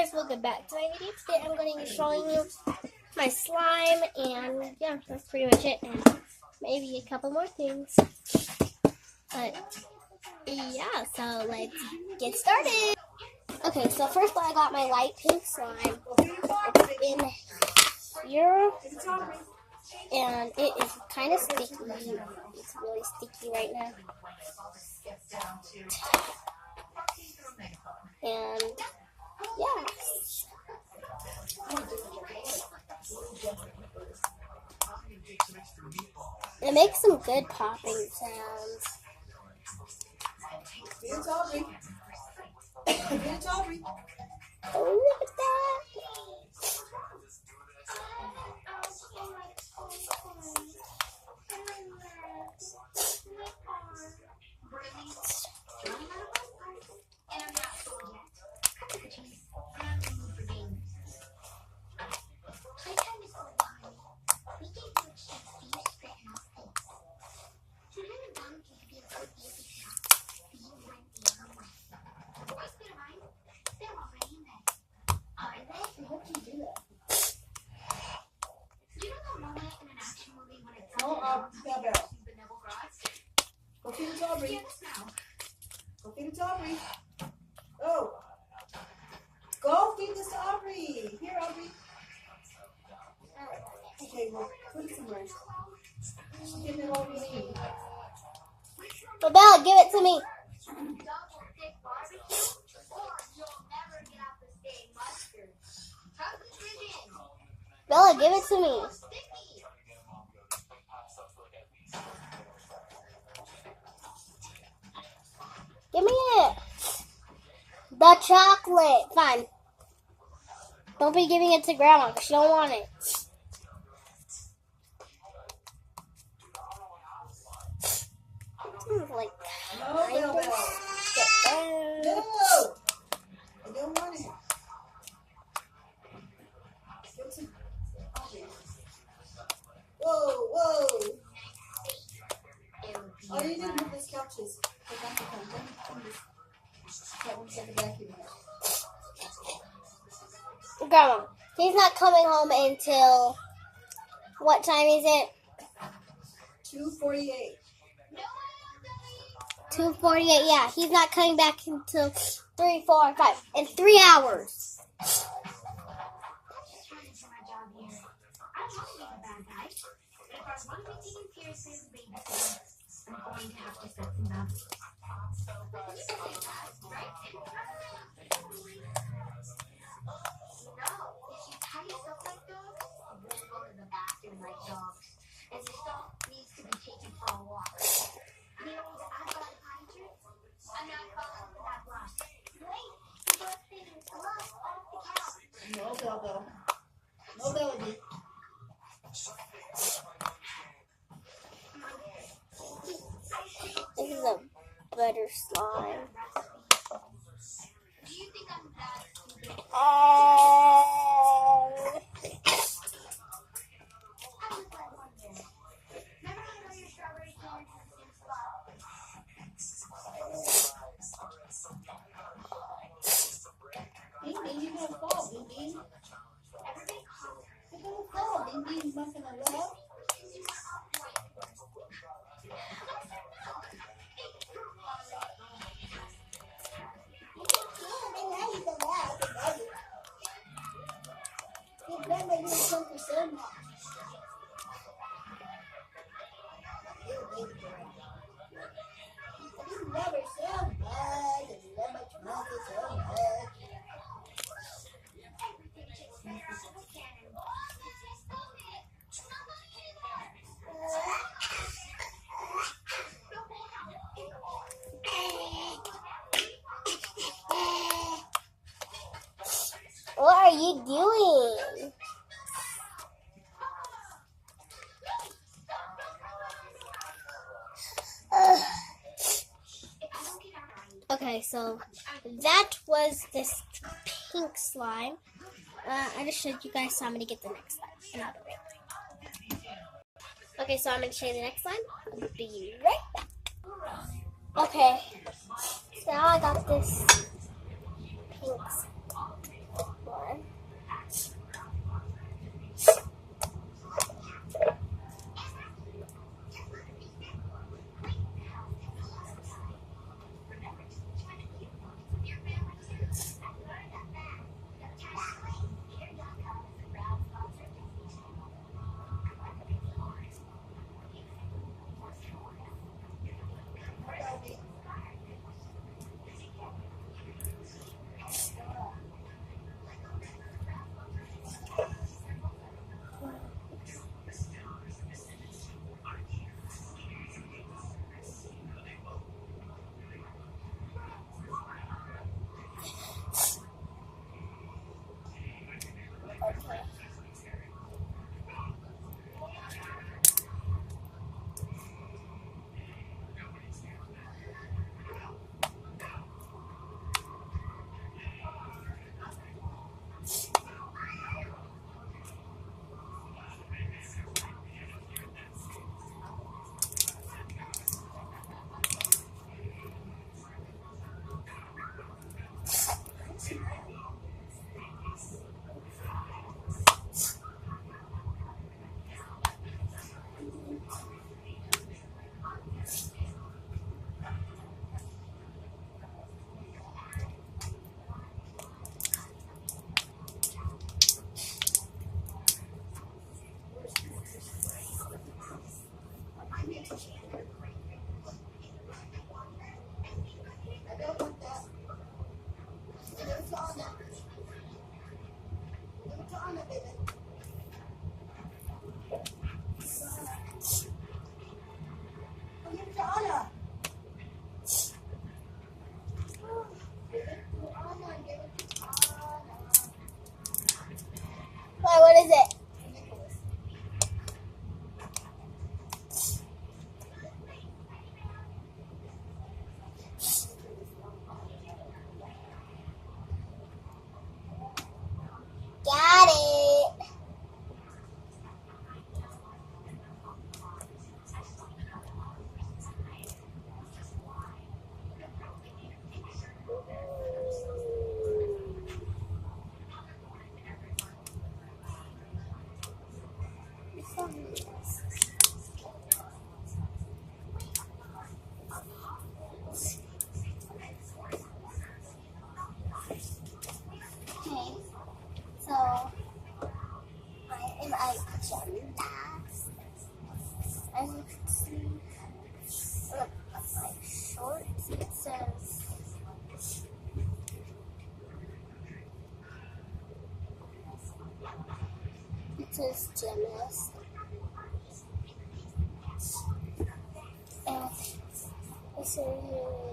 guys, welcome back to my video. Today I'm going to be showing you my slime, and yeah, that's pretty much it, and maybe a couple more things. But yeah, so let's get started. Okay, so first I got my light pink slime. It's in here, and it is kind of sticky. It's really sticky right now. And yeah. It makes some good popping sounds. Oh, look at that. Go feed it to Aubrey. Go feed it to Aubrey. Oh. Go feed this to Aubrey. Here, Aubrey. Okay, well, put it somewhere. She's getting it all we need. Well, Bella, give it to me. Bella, give it to me. Give me it. The chocolate. Fine. Don't be giving it to Grandma because she don't want it. Like, No, Bella. No. I don't want it. Whoa, whoa. All you need to move these couches. Grandma, he's not coming home until, what time is it? 2:48. 2:48, yeah. He's not coming back until 3, 4, 5. In 3 hours. No, Bella. No, Bella. This is a butter slime. Ding, you're gonna fall, Ding. You're gonna fall, Ding. You're not gonna laugh. What are you doing? Okay, so that was this pink slime. I just showed you guys, so I'm going to get the next slime. Another way. Okay, so I'm going to show you the next slime. I'll be right back. Okay, so now I got this pink slime. now I am a gymnast. As you can see, look at my shorts. It says gymnast. And it says